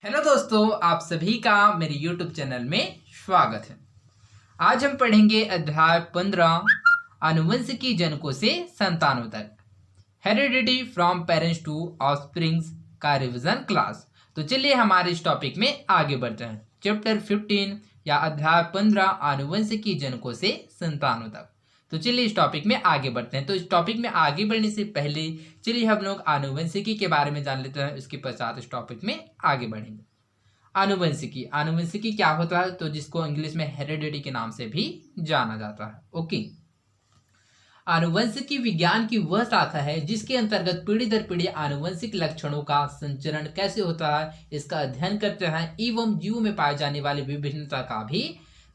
Hello दोस्तों, आप सभी का मेरे YouTube चैनल में स्वागत है। आज हम पढ़ेंगे अध्याय 15 आनुवंशिकी जनकों से संतानों तक, heredity from parents to offsprings का रिवीजन क्लास। तो चलिए हमारे इस टॉपिक में आगे बढ़ते हैं। चैप्टर 15 या अध्याय 15 आनुवंशिकी जनकों से संतानों तक। तो चलिए इस टॉपिक में आगे बढ़ते हैं। तो इस टॉपिक में आगे बढ़ने से पहले चलिए हम लोग आनुवंशिकी के बारे में जान लेते हैं, उसके पश्चात इस टॉपिक में आगे बढ़ेंगे। आनुवंशिकी आनुवंशिकी क्या होता है, तो जिसको इंग्लिश में हेरिडिटी के नाम से भी जाना जाता है। ओके, आनुवंशिकी विज्ञान की वह शाखा है जिसके अंतर्गत पीढ़ी दर पीढ़ी आनुवंशिक लक्षणों का संचरण कैसे होता है इसका अध्ययन करते हैं एवं जीव में पाए जाने वाली विभिन्नता का भी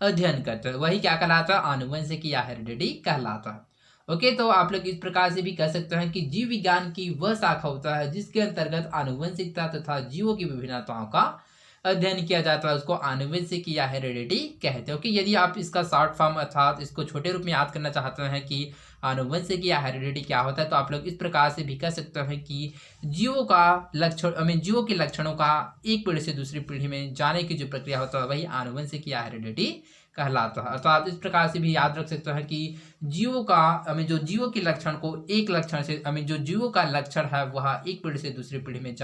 अध्ययन करते हैं। वही क्या कहलाता है? आनुवंशिकी या हेरिडिटी कहलाता है। ओके, तो आप लोग इस प्रकार से भी कह सकते हैं कि जीव विज्ञान की वह शाखा होता है जिसके अंतर्गत आनुवंशिकता तथा जीवों की विभिन्नताओं का अध्ययन किया जाता है, उसको आनुवंशिकी या हेरिडिटी कहते हैं। कि यदि आप इसका शॉर्ट फॉर्म अर्थात इसको छोटे रूप में याद करना चाहते हैं कि आनुवंशिकी या हेरिडिटी क्या होता है, तो आप लोग इस प्रकार से भी कह सकते हैं कि जीवों का लक्षण जीवों के लक्षणों का एक पीढ़ी से दूसरी पीढ़ी में जाने की जो प्रक्रिया होता है वही आनुवंशिकी या हेरिडिटी कहलाता है। अर्थात इस प्रकार से भी याद रख सकते हैं कि जीवों का जो जीवों के लक्षण को एक लक्षण से जो जीवों का लक्षण है वह एक पीढ़ी से दूसरी पीढ़ी में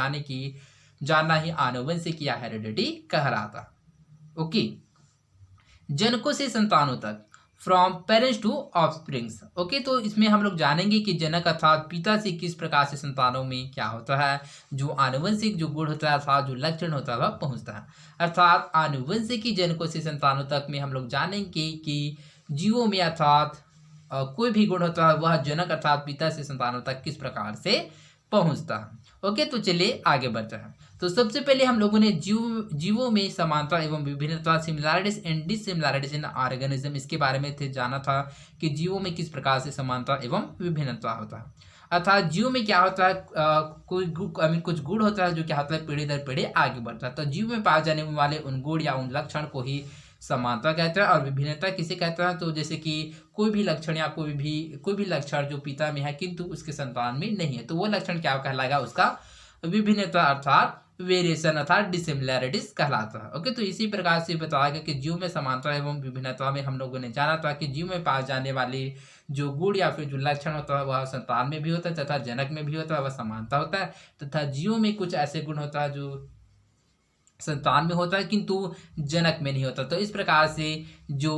जानना ही आनुवंशिकी या हेरिडिटी कहलाता। ओके, जनकों से संतानों तक, from parents to offsprings. Okay, तो इसमें हम लोग जानेंगे कि जनक अर्थात पिता से किस प्रकार से संतानों में क्या होता है, जो आनुवंशिक जो गुण होता है अर्थात जो लक्षण होता है वह पहुंचता है। अर्थात आनुवंशिकी जनकों से संतानों तक में हम लोग जानेंगे कि जीवों में अर्थात कोई भी गुण होता है वह जनक अर्थात पिता से संतानों तक किस प्रकार से पहुंचता है। ओके, तो चलिए आगे बढ़ते हैं। तो सबसे पहले हम लोगों ने जीवों में समानता एवं विभिन्नता, similarities and dissimilarities in organism, इसके बारे में जाना था कि जीवों में किस प्रकार से समानता एवं विभिन्नता होता है। अर्थात जीव में क्या होता है, कुछ गुण होता है जो क्या होता है पीढ़ी दर पीढ़ी आगे बढ़ता है। तो जीव में पाए जाने वाले उन गुण या उन लक्षण को ही समानता कहते हैं। और विभिन्नता किसे कहते हैं, तो जैसे कि कोई भी लक्षण या कोई भी लक्षण जो पिता में है किंतु उसके संतान में नहीं है, तो वो लक्षण क्या कहलाएगा, उसका विभिन्नता अर्थात वेरिएशन अर्थात डिसिमिलैरिटीज कहलाता है। ओके, तो इसी प्रकार से बताया गया कि जीव में समानता एवं विभिन्नता में हम लोगों ने जाना था कि जीव में पाए जाने वाले जो गुण या फिर जो लक्षण होता है वह संतान में भी होता है तथा जनक में भी होता है, वह समानता होता है। तथा जीव में कुछ ऐसे गुण होता है जो संतान में होता है किंतु जनक में नहीं होता। तो इस प्रकार से जो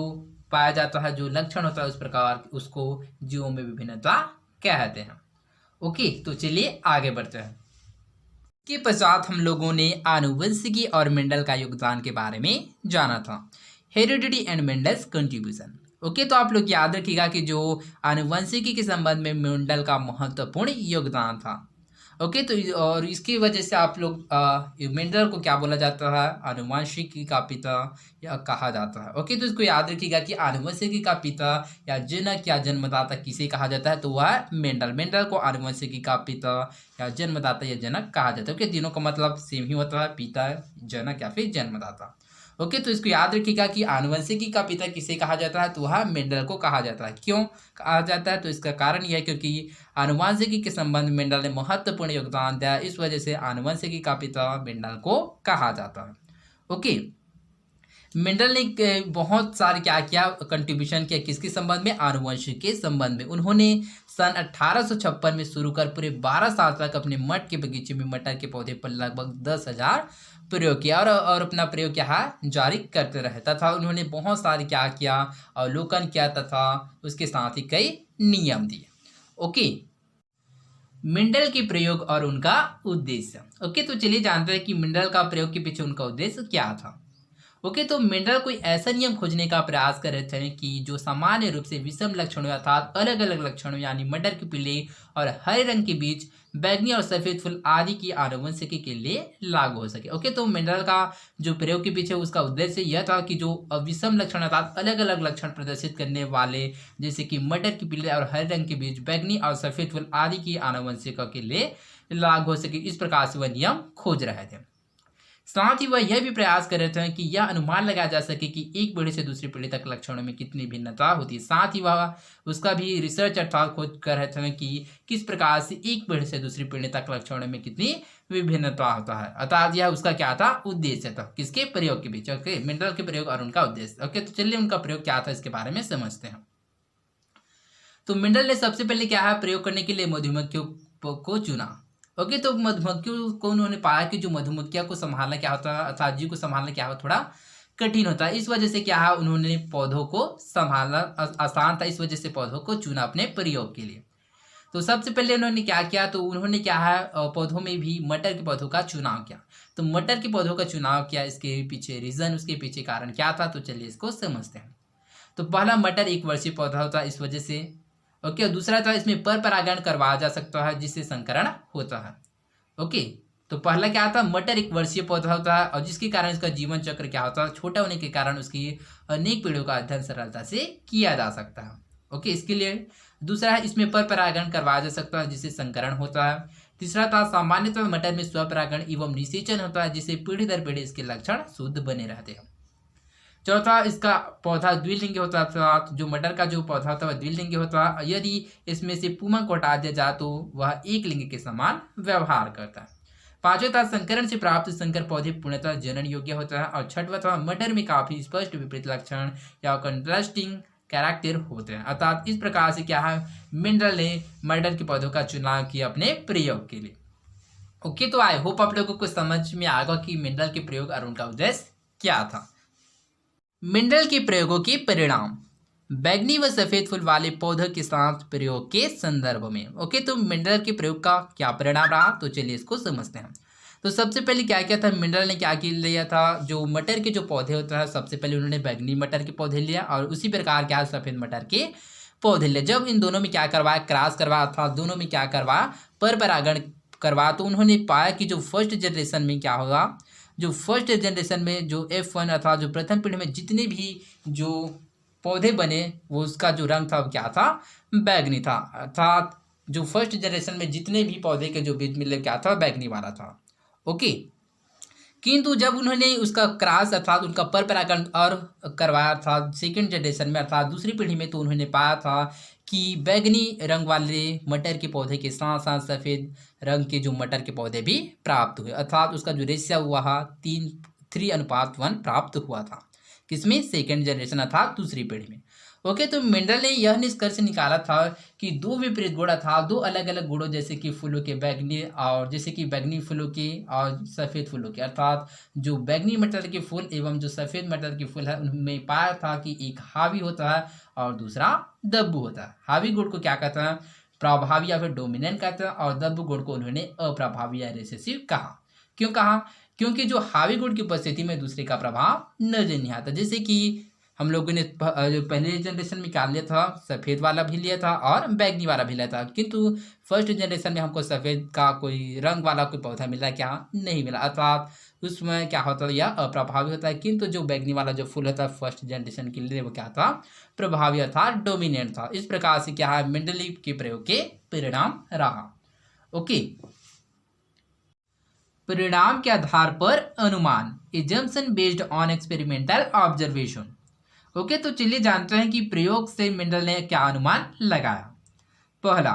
पाया जाता है जो लक्षण होता है उस प्रकार उसको जीवों में विभिन्नता कहते हैं। ओके, तो चलिए आगे बढ़ते हैं। के पश्चात हम लोगों ने आनुवंशिकी और मेंडल का योगदान के बारे में जाना था, heredity and Mendel's contribution. Okay, तो आप लोग याद रखिएगा कि जो आनुवंशिकी के संबंध में मेंडल का महत्वपूर्ण योगदान था। ओके, तो और इसकी वजह से आप लोग मेंडल को क्या बोला जाता है, आनुवंशिकी का पिता या कहा जाता है। ओके, तो इसको याद रखिएगा कि आनुवंशिकी का पिता या जनक या जन्मदाता किसे कहा जाता है, तो वह मेंडल को आनुवंशिकी का पिता या जन्मदाता या जनक कहा जाता है। ओके, तीनों का मतलब सेम ही होता है, पिता, जनक या फिर जन्मदाता। ओके, तो इसको याद रखिएगा कि आनुवंशिकी का पिता किसे कहा जाता है, तो वह मेंडल को कहा जाता है। क्यों कहा जाता है, तो इसका कारण यह है क्योंकि आनुवंशिकी के संबंध में मेंडल ने महत्वपूर्ण योगदान दिया, इस वजह से आनुवंशिकी का पिता मेंडल को कहा जाता है। ओके, मेंडल ने बहुत सारे क्या किया, कंट्रीब्यूशन किया किसके संबंध में, आनुवंशिक के संबंध में। उन्होंने सन 1856 में शुरू कर पूरे 12 साल तक अपने मठ के बगीचे में मटर के पौधे पर लगभग 10,000 प्रयोग किया और अपना प्रयोग क्या जारी करते रहे। तथा उन्होंने बहुत सारे क्या किया, अवलोकन किया तथा उसके साथ ही कई नियम दिए। ओके, मेंडल के प्रयोग और उनका उद्देश्य। ओके, तो चलिए जानते हैं कि मेंडल का प्रयोग के पीछे उनका उद्देश्य क्या था। ओके, तो मेंडल कोई ऐसा नियम खोजने का प्रयास कर रहे थे कि जो सामान्य रूप से विषम लक्षणों अर्थात अलग अलग लक्षणों यानी मटर के पीले और हरे रंग के बीच बैंगनी और सफेद फूल आदि की आनुवंशिकी के लिए लागू हो सके। ओके, तो मेंडल का जो प्रयोग के पीछे उसका उद्देश्य यह था कि जो विषम लक्षण अर्थात अलग अलग लक्षण प्रदर्शित करने वाले जैसे कि मटर के पीले और हरे रंग के बीच बैंगनी और सफेद फूल आदि की आनुवंशिका के लिए लागू हो सके, इस प्रकार से वह नियम खोज रहे थे। साथ ही वह यह भी प्रयास कर रहे थे कि यह अनुमान लगाया जा सके कि एक पीढ़ी से दूसरी पीढ़ी तक लक्षणों में कितनी भिन्नता होती है। साथ ही वह उसका भी रिसर्च अर्थात खोज कर रहे थे कि किस प्रकार से एक पीढ़ी से दूसरी पीढ़ी तक लक्षणों में कितनी विभिन्नता होता है, अर्थात यह उसका क्या था, उद्देश्य था, किसके प्रयोग के बीच। ओके, मिनरल के प्रयोग और उनका उद्देश्य। ओके, तो चलिए उनका प्रयोग क्या था इसके बारे में समझते हैं। तो मिनरल ने सबसे पहले क्या है, प्रयोग करने के लिए मधुमक्खियों को चुना। ओके, तो मधुमक्खियों को उन्होंने पाया कि जो मधुमक्खियों को संभालना क्या होता है, अर्थात जीव को संभालना क्या है, थोड़ा कठिन होता है। इस वजह से क्या है, उन्होंने पौधों को संभालना आसान था, इस वजह से पौधों को चुना अपने प्रयोग के लिए। तो सबसे पहले उन्होंने क्या किया, तो उन्होंने क्या है, पौधों में भी मटर के पौधों का चुनाव किया। तो मटर के पौधों का चुनाव किया, इसके पीछे रीजन, उसके पीछे कारण क्या था, तो चलिए इसको समझते हैं। तो पहला, मटर एक वर्षीय पौधा होता है, इस वजह से। ओके, और दूसरा था, इसमें पर परागण करवाया जा सकता है, जिससे संकरण होता है। ओके, तो पहला क्या था, मटर एक वर्षीय पौधा होता है, और जिसके कारण इसका जीवन चक्र क्या होता है, छोटा होने के कारण उसकी अनेक पीढ़ियों का अध्ययन सरलता से किया जा सकता है। ओके, इसके लिए दूसरा है, इसमें पर परागण करवाया जा सकता है, जिससे संकरण होता है। तीसरा था, सामान्यतः मटर में स्वपरागण एवं निषेचन होता है, जिससे पीढ़ी दर पीढ़ी इसके लक्षण शुद्ध बने रहते हैं। चौथा, इसका पौधा द्विलिंगी होता है, अर्थात जो मटर का जो पौधा होता है वह द्विलिंगी होता है। यदि इसमें से पुमा को हटा दिया जाए तो वह एक लिंग के समान व्यवहार करता है। पांचवें था, संकरण से प्राप्त संकर पौधे पूर्णतः जनन योग्य होता है। और छठवां था, मटर में काफी स्पष्ट विपरीत लक्षण या कंट्रास्टिंग कैरेक्टर होते हैं। अर्थात इस प्रकार से क्या है, मिनरल ने मटर के पौधों का चुनाव किया अपने प्रयोग के लिए। ओके, तो आई होप आप लोगों को समझ में आएगा कि मिनरल के प्रयोग और उनका उद्देश्य क्या था। मिनरल के प्रयोगों के परिणाम, बैगनी व सफेद फूल वाले पौधों के साथ प्रयोग के संदर्भ में। ओके, तो मिनरल के प्रयोग का क्या परिणाम रहा, तो चलिए इसको समझते हैं। तो सबसे पहले क्या किया था, मिनरल ने क्या लिया था, जो मटर के जो पौधे होते हैं, सबसे पहले उन्होंने बैगनी मटर के पौधे लिया, और उसी प्रकार क्या सफेद मटर के पौधे लिए। जब इन दोनों में क्या करवाया, क्रॉस करवाया था, दोनों में क्या करवाया, पर परागण करवाया, तो उन्होंने पाया कि जो फर्स्ट जनरेशन में क्या होगा, जो फर्स्ट जनरेशन में जो F1 अर्थात जो प्रथम पीढ़ी में जितने भी जो पौधे बने, वो उसका जो रंग था वो क्या था, बैगनी था। अर्थात जो फर्स्ट जनरेशन में जितने भी पौधे के जो बीज मिले क्या था, बैगनी वाला था। ओके, किंतु जब उन्होंने उसका क्रॉस अर्थात उनका पर परागण और करवाया था सेकंड जनरेशन में अर्थात दूसरी पीढ़ी में, तो उन्होंने पाया था कि बैगनी रंग वाले मटर के पौधे के साथ साथ सफ़ेद रंग के जो मटर के पौधे भी प्राप्त हुए, अर्थात उसका जो रेशियो हुआ 3:1 प्राप्त हुआ था। किसमें, सेकंड जनरेशन अर्थात दूसरी पीढ़ी में। ओके, तो मिनरल ने यह निष्कर्ष निकाला था कि दो विपरीत गुण था, दो अलग अलग गुणों, जैसे कि फूलों के बैगनी और जैसे कि बैगनी फूलों के और सफ़ेद फूलों के, अर्थात जो बैगनी मटर के फूल एवं जो सफ़ेद मटर के फूल है, उनमें पाया था कि एक हावी होता है और दूसरा दब्बू होता है। हावी गुण को क्या कहते हैं, प्रभावी या फिर डोमिनेंट कहते हैं, और दब्बू गुण को उन्होंने अप्रभावी या रिसेसिव कहा। क्यों कहा, क्योंकि जो हावी गुण की उपस्थिति में दूसरे का प्रभाव नजर नहीं आता। जैसे कि हम लोगों ने जो पहले जनरेशन में क्या लिया था, सफ़ेद वाला भी लिया था और बैगनी वाला भी लिया था, किंतु फर्स्ट जनरेशन में हमको सफ़ेद का कोई रंग वाला कोई पौधा मिला क्या, नहीं मिला, अर्थात उसमें क्या होता है, यह अप्रभावी होता है। किंतु जो बैगनी वाला जो फूल होता है फर्स्ट जनरेशन के लिए, वो क्या था, प्रभावी अर्थात डोमिनेंट था। इस प्रकार से क्या है, मिनरल के प्रयोग के परिणाम रहा। ओके, परिणाम के आधार पर अनुमान, assumption based on experimental observation. Okay, तो चलिए जानते हैं कि प्रयोग से मिनरल ने क्या अनुमान लगाया। पहला,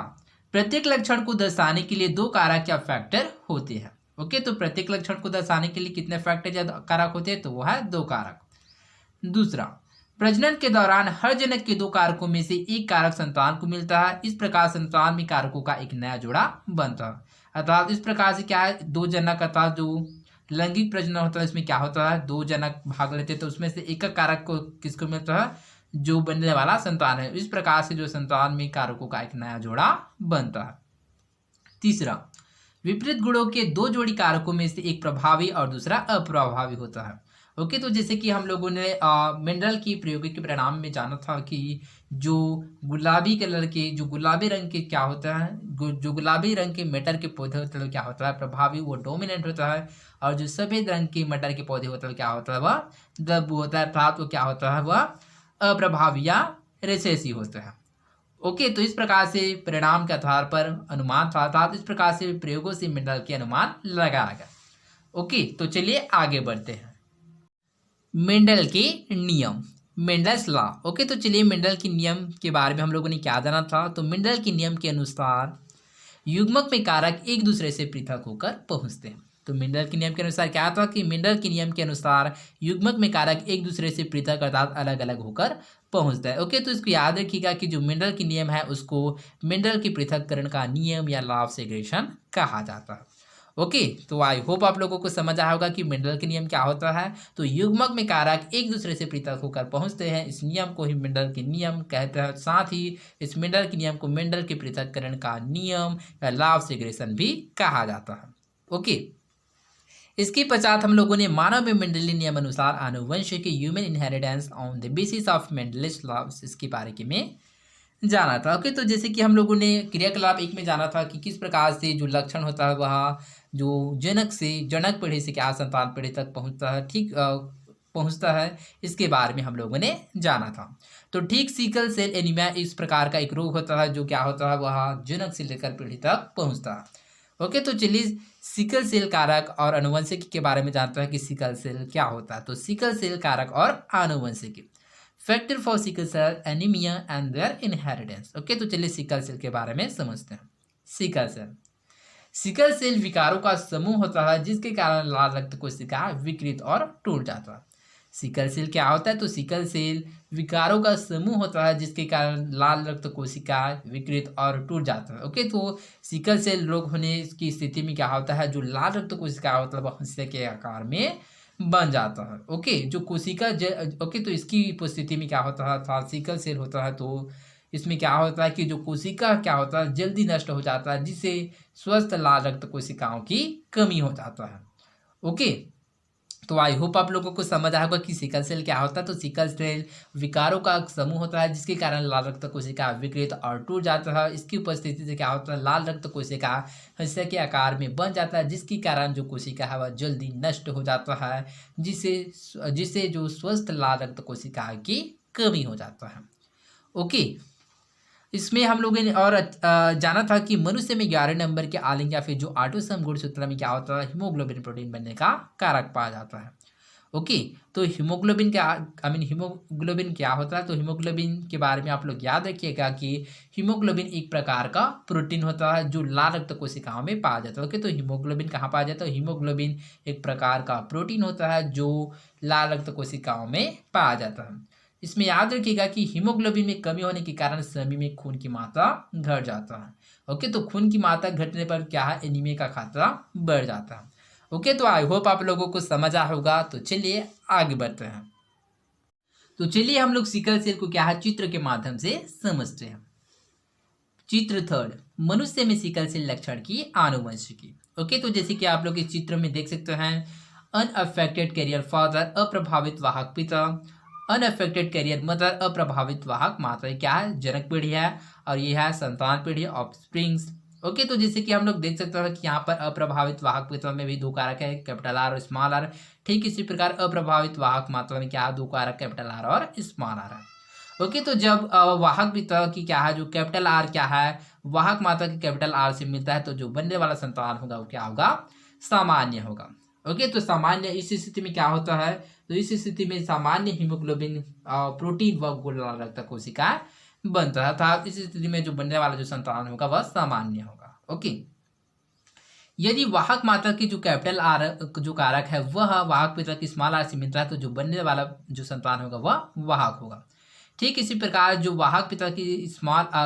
प्रत्येक लक्षण को दर्शाने के लिए दो कारक या फैक्टर होते हैं। ओके, तो प्रत्येक लक्षण को दर्शाने के लिए कितने फैक्टर या कारक होते हैं, तो वो है दो कारक। दूसरा, प्रजनन के दौरान हर जनक के दो कारकों में से एक कारक संतान को मिलता है, इस प्रकार संतान में कारकों का एक नया जोड़ा बनता है। अर्थात इस प्रकार से क्या है, दो जनक अर्थात जो लैंगिक प्रजनन होता है, इसमें क्या होता है, दो जनक भाग लेते हैं, तो उसमें से एक कारक को किसको मिलता है, जो बनने वाला संतान है। इस प्रकार से जो संतान में कारकों का एक नया जोड़ा बनता है। तीसरा, विपरीत गुणों के दो जोड़ी कारकों में से एक प्रभावी और दूसरा अप्रभावी होता है। ओके, तो जैसे कि हम लोगों ने मिनरल की प्रयोग के परिणाम में जाना था कि जो गुलाबी कलर के, जो गुलाबी रंग के क्या होता है, जो गुलाबी रंग के मटर के पौधे होते हैं क्या होता है, प्रभावी, वो डोमिनेंट होता है, और जो सफ़ेद रंग के मटर के पौधे होते हैं क्या होता है, वह दब्बू होता है, अर्थात वो क्या होता है, वह अप्रभावी या रिसेसिव होता है। ओके, तो इस प्रकार से परिणाम के आधार पर अनुमान था, अर्थात इस प्रकार से प्रयोगों से मिनरल के अनुमान लगाया गया। ओके, तो चलिए आगे बढ़ते हैं। मेंडल के नियम, मेंडल्स लॉ। ओके, तो चलिए मेंडल के नियम के बारे में हम लोगों ने क्या जाना था। तो मेंडल के नियम के अनुसार युग्मक में कारक एक दूसरे से पृथक होकर पहुंचते हैं। तो मेंडल के नियम के अनुसार क्या था कि मेंडल के नियम के अनुसार युग्मक में कारक एक दूसरे से पृथक अर्थात अलग अलग होकर पहुंचता है। ओके, तो इसको याद रखिएगा कि जो मेंडल के नियम है उसको मेंडल के पृथक्करण का नियम या लॉ ऑफ सेग्रेगेशन कहा जाता है। ओके, तो आई होप आप लोगों को समझ आया होगा कि मेंडल के नियम क्या होता है। तो युग्मक में कारक एक दूसरे से पृथक होकर पहुंचते हैं, इस नियम को ही मेंडल के नियम कहते हैं। साथ ही इस मेंडल के नियम को मेंडल के पृथक्करण का नियम या लॉ ऑफ सेग्रेगेशन भी कहा जाता है। ओके, इसके पश्चात हम लोगों ने मानव में मेंडलीय नियम अनुसार आनुवंशिक human inheritance on the basis of Mendel's laws इसके बारे में जाना था। ओके, तो जैसे कि हम लोगों ने क्रियाकलाप एक में जाना था कि किस प्रकार से जो लक्षण होता है वह जो जनक पीढ़ी से क्या संतान पीढ़ी तक पहुंचता है, ठीक पहुंचता है, इसके बारे में हम लोगों ने जाना था। तो ठीक सिकल सेल एनीमिया इस प्रकार का एक रोग होता है जो क्या होता है वह जनक से लेकर पीढ़ी तक पहुंचता है। ओके, तो चलिए सिकल सेल कारक और आनुवंशिकी के बारे में जानते हैं कि सिकल सेल क्या होता है। तो सिकल सेल कारक और आनुवंशिकी, factor for sickle cell anaemia and their inheritance. Okay, तो चलिए सिकल सेल के बारे में समझते हैं। सिकल सेल विकारों का समूह होता है जिसके कारण लाल रक्त कोशिका विकृत और टूट जाता है। सिकल सेल क्या होता है? तो सिकल सेल विकारों का समूह होता है जिसके कारण लाल रक्त कोशिका विकृत और टूट जाता है। ओके, तो सिकल सेल रोग होने की स्थिति में क्या होता है, जो लाल रक्त कोशिका होता है वह हिस्से के आकार में बन जाता है। ओके, जो कोशिका ओके, तो इसकी उपस्थिति में क्या होता है, था सिकल सेल होता है तो इसमें क्या होता है कि जो कोशिका क्या होता है जल्दी नष्ट हो जाता है जिससे स्वस्थ लाल रक्त कोशिकाओं की कमी हो जाता है। ओके, तो आई होप आप लोगों को समझ आएगा कि सिकल सेल क्या होता है। तो सिकल सेल विकारों का समूह होता है जिसके कारण लाल रक्त कोशिका विकृत और टूट जाता है। इसकी उपस्थिति से क्या होता है, लाल रक्त कोशिका हिस्से के आकार में बन जाता है जिसके कारण जो कोशिका है वह जल्दी नष्ट हो जाता है जिससे जो स्वस्थ लाल रक्त कोशिका की कमी हो जाता है। ओके, इसमें हम लोगों ने और जाना था कि मनुष्य में 11 नंबर के आलिंग या फिर जो ऑटोसोम गुणसूत्र में क्या होता है, हीमोग्लोबिन प्रोटीन बनने का कारक पाया जाता है। ओके, तो हीमोग्लोबिन क्या होता है, तो हीमोग्लोबिन के बारे में आप लोग याद रखिएगा कि हीमोग्लोबिन एक प्रकार का प्रोटीन होता है जो लाल रक्त कोशिकाओं में पाया जाता है। ओके, तो हीमोग्लोबिन कहाँ पाया जाता है, हीमोग्लोबिन एक प्रकार का प्रोटीन होता है जो लाल रक्त कोशिकाओं में पाया जाता है। इसमें याद रखिएगा कि हीमोग्लोबिन में कमी होने के कारण समय में खून की मात्रा घट जाता है। ओके, तो खून की मात्रा घटने पर क्या है, एनीमिया का खतरा बढ़ जाता है। ओके, तो आई होप आप लोगों को समझ आया होगा। तो चलिए आगे बढ़ते हैं। तो चलिए हम लोग सिकल सेल को क्या है चित्र के माध्यम से समझते हैं। चित्र 3, मनुष्य में सिकल सेल लक्षण की आनुवंशिकी। ओके, तो जैसे कि आप लोग इस चित्र में देख सकते हैं, अनअफेक्टेड कैरियर फादर, अप्रभावित वाहक पिता, अनअफेक्टेड कैरियर मदर, अप्रभावित वाहक माता। क्या है, जनक पीढ़ी है और ये है संतान पीढ़ी, ऑफस्प्रिंग्स। ओके, तो जैसे कि हम लोग देख सकते हैं कि यहाँ पर अप्रभावित वाहक पिता में भी 2 कारक है, कैपिटल आर और स्मॉल आर। ठीक इसी प्रकार अप्रभावित वाहक माता में क्या है, 2 कारक, कैपिटल आर और स्मॉल आर है। ओके, तो जब वाहक पिता की क्या है, जो कैपिटल आर क्या है, वाहक माता की कैपिटल आर से मिलता है तो जो बनने वाला संतान होगा वो क्या होगा, सामान्य होगा। ओके, तो सामान्य इस स्थिति में क्या होता है, तो इस स्थिति में सामान्य हीमोग्लोबिन प्रोटीन व लाल रक्त कोशिका बनता है, अर्थात इस स्थिति में जो बनने वाला जो संतान होगा वह सामान्य होगा। ओके, यदि वाहक मात्रा की जो कैपिटल आर जो कारक है वह वाहक पिता की स्मॉल आर से मिलता है तो जो बनने वाला जो संतान होगा वह वाहक होगा। ठीक इसी प्रकार जो वाहक पिता की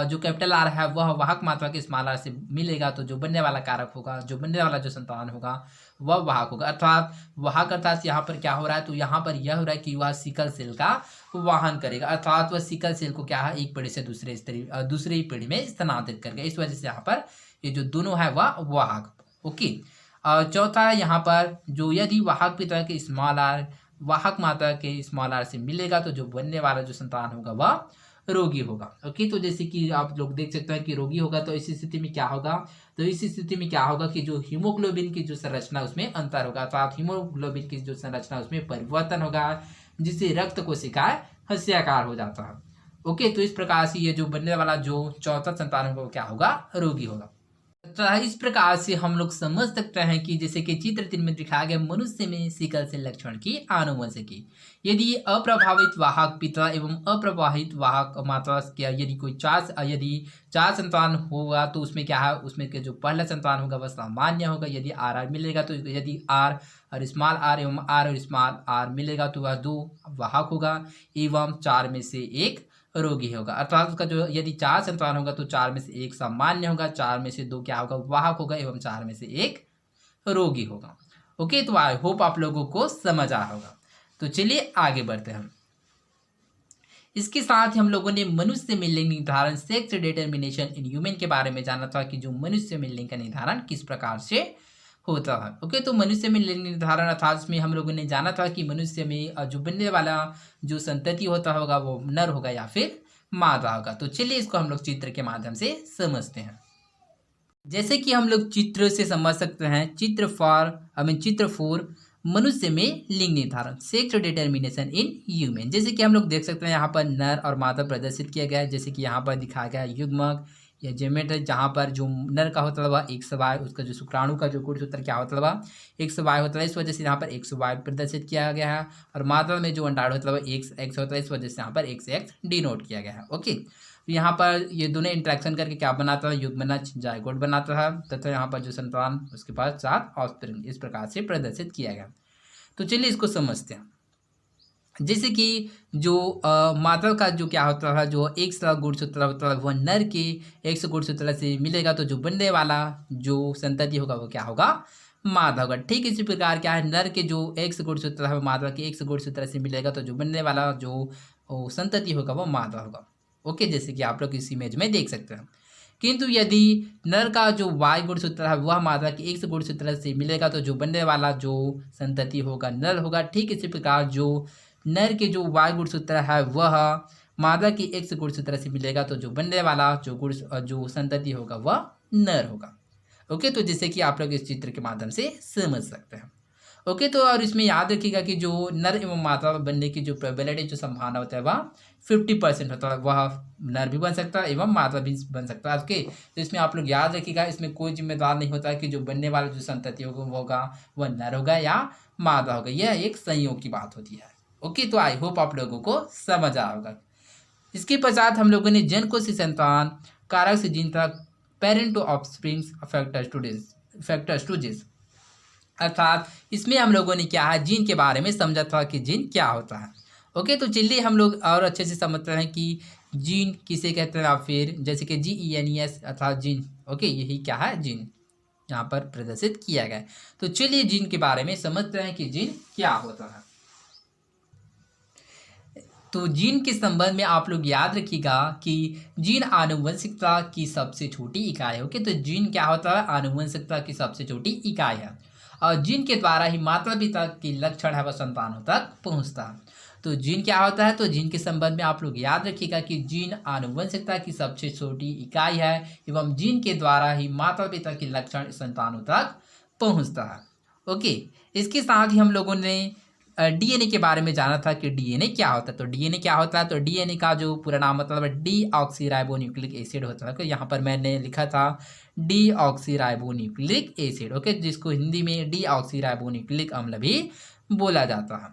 जो कैपिटल आर है वह वाहक मात्रा के स्मॉल आर से मिलेगा तो जो बनने वाला कारक होगा, जो बनने वाला जो संतान होगा वह वाहक होगा। अर्थात वाहक अर्थात यहाँ पर क्या हो रहा है, तो यहाँ पर यह हो रहा है कि वह सिकल सेल का वाहन करेगा, अर्थात वह सिकल सेल को क्या है, एक पीढ़ी से दूसरी पीढ़ी में स्थानांतरित करेगा। इस वजह से यहाँ पर ये जो दोनों है वह वाहक। ओके, चौथा है यहाँ पर जो यदि वाहक पिता के स्मॉल आर वाहक माता के स्मॉल आर से मिलेगा तो जो बनने वाला जो संतान होगा वह रोगी होगा। ओके, तो जैसे कि आप लोग देख सकते हैं कि रोगी होगा तो इस स्थिति में क्या होगा, तो इस स्थिति में क्या होगा कि जो हीमोग्लोबिन की जो संरचना उसमें अंतर होगा, अर्थात हीमोग्लोबिन की जो संरचना उसमें परिवर्तन होगा जिससे रक्त कोशिकाएं हस्याकार हो जाता है। ओके, तो इस प्रकार से ये जो बनने वाला जो चौथा संतान होगा वो क्या होगा, रोगी होगा। तो इस प्रकार से हम लोग समझ सकते हैं कि जैसे कि चित्र 3 में दिखाया गया मनुष्य में सिकल सेल लक्षण की आनुवंशिकी। यदि अप्रभावित वाहक पिता एवं अप्रभावित वाहक माता क्या यदि चार संतान होगा तो उसमें क्या है, उसमें के जो पहला संतान होगा वह सामान्य होगा। यदि आर आर मिलेगा तो यदि आर और स्मॉल आर एवं आर और स्मॉल आर मिलेगा तो वह 2 वाहक होगा एवं 4 में से 1 रोगी होगा। अर्थात उसका जो यदि 4 संतान होगा तो 4 में से 1 सामान्य होगा, 4 में से 2 क्या होगा, वाहक होगा एवं 4 में से 1 रोगी होगा। ओके, तो आई होप आप लोगों को समझ आया होगा। तो चलिए आगे बढ़ते हैं। इसके साथ ही हम लोगों ने मनुष्य में लिंग निर्धारण सेक्स डिटर्मिनेशन इन ह्यूमन के बारे में जाना था कि जो मनुष्य में लिंग का निर्धारण किस प्रकार से होता है। ओके, तो मनुष्य में लिंग निर्धारण अर्थात इसमें हम लोगों ने जाना था कि मनुष्य में जो बनने वाला जो संतति होता होगा वो नर होगा या फिर मादा होगा। तो चलिए इसको हम लोग चित्र के माध्यम से समझते हैं। जैसे कि हम लोग चित्र से समझ सकते हैं, चित्र 4 मनुष्य में लिंग निर्धारण सेक्स डिटर्मिनेशन इन ह्यूमन। जैसे कि हम लोग देख सकते हैं यहाँ पर नर और मादा प्रदर्शित किया गया है। जैसे कि यहाँ पर दिखाया गया है युग्मक या जेमेट है, जहाँ पर जो नर का होता है वह XY, उसका जो शुक्राणु का जो गुणसूत्र क्या होता है वह XY होता है। इस वजह से यहाँ पर XY प्रदर्शित किया गया है। और मादा में जो अंडाणु होता है वह XX होता है, इस वजह से यहाँ पर XX डिनोट किया गया है। ओके, तो यहाँ पर ये दोनों इंट्रैक्शन करके क्या बनाता है, युग्मनज जायगोट बनाता है तथा यहाँ पर जो संतान उसके पास 4 ऑफस्प्रिंग इस प्रकार से प्रदर्शित किया गया। तो चलिए इसको समझते हैं। जैसे कि जो मादा का जो क्या होता है, जो X गुणसूत्र होता है वह नर के X गुणसूत्र से मिलेगा तो जो बनने वाला जो संतति होगा वो क्या होगा, मादा होगा। ठीक इसी प्रकार क्या है, नर के जो X गुणसूत्र है मादा के X गुणसूत्र से मिलेगा तो जो बनने वाला जो संतति होगा वो मादा होगा। ओके, जैसे कि आप लोग इस इमेज में देख सकते हैं। किंतु यदि नर का जो Y गुणसूत्र है वह मादा के X गुणसूत्र से मिलेगा तो जो बनने वाला जो संतति होगा नर होगा। ठीक इसी प्रकार जो नर के जो Y गुणसूत्र है वह मादा के X गुणसूत्र से मिलेगा तो जो बनने वाला जो संतति होगा वह नर होगा। ओके, तो जैसे कि आप लोग इस चित्र के माध्यम से समझ सकते हैं। ओके, तो और इसमें याद रखिएगा कि जो नर एवं मादा बनने की जो प्रोबेबिलिटी जो संभावना होता है वह 50% होता है। वह नर भी बन सकता है एवं मादा भी बन सकता है। ओके, तो इसमें आप लोग याद रखिएगा, इसमें कोई जिम्मेदार नहीं होता कि जो बनने वाला जो संतति होगा वह नर होगा या मादा होगा। यह एक संयोग की बात होती है। ओके, तो आई होप आप लोगों को समझ आया होगा। इसके पश्चात हम लोगों ने जन को से संतान कारक से जीन तक parent to offsprings factors to जिस, अर्थात इसमें हम लोगों ने क्या है, जीन के बारे में समझा था कि जीन क्या होता है। ओके, तो चलिए हम लोग और अच्छे से समझते हैं कि जीन किसे कहते हैं, फिर जैसे कि GENES अर्थात जीन। ओके, यही क्या है, जीन यहाँ पर प्रदर्शित किया गया है। तो चलिए जीन के बारे में समझते हैं कि जीन क्या होता है। तो जीन के संबंध में आप लोग याद रखिएगा कि जीन आनुवंशिकता की सबसे छोटी इकाई है। ओके, तो जीन क्या होता है, आनुवंशिकता की सबसे छोटी इकाई है और जीन के द्वारा ही माता पिता के लक्षण है वह संतानों तक पहुंचता है। तो जीन क्या होता है, तो जीन के संबंध में आप लोग याद रखिएगा कि जीन आनुवंशिकता की सबसे छोटी इकाई है एवं जीन के द्वारा ही माता पिता के लक्षण संतानों तक पहुंचता है। ओके, इसके साथ ही हम लोगों ने DNA के बारे में जाना था कि DNA क्या होता है। तो DNA क्या होता है, तो DNA का जो पूरा नाम मतलब डीऑक्सीराइबोन्यूक्लिक एसिड होता है। यहाँ पर मैंने लिखा था डीऑक्सीराइबोन्यूक्लिक एसिड। ओके, जिसको हिंदी में डीऑक्सीराइबोन्यूक्लिक अम्ल भी बोला जाता है।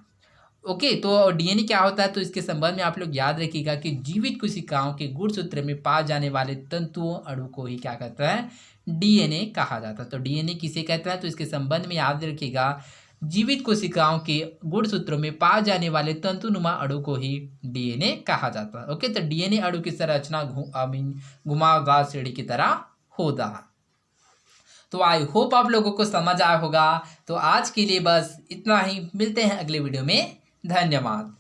ओके, तो DNA क्या होता है, तो इसके संबंध में आप लोग याद रखिएगा कि जीवित कोशिकाओं के गुणसूत्र में पाए जाने वाले तंतुओं अणु को ही क्या कहता है, DNA कहा जाता है। तो DNA किसे कहता है, तो इसके संबंध में याद रखिएगा जीवित कोशिकाओं के गुणसूत्रों में पाए जाने वाले तंतुनुमा अणु को ही DNA कहा जाता है। ओके, तो DNA अणु की संरचना घुमावदार श्रेणी की तरह होता है। तो आई होप आप लोगों को समझ आया होगा। तो आज के लिए बस इतना ही, मिलते हैं अगले वीडियो में। धन्यवाद।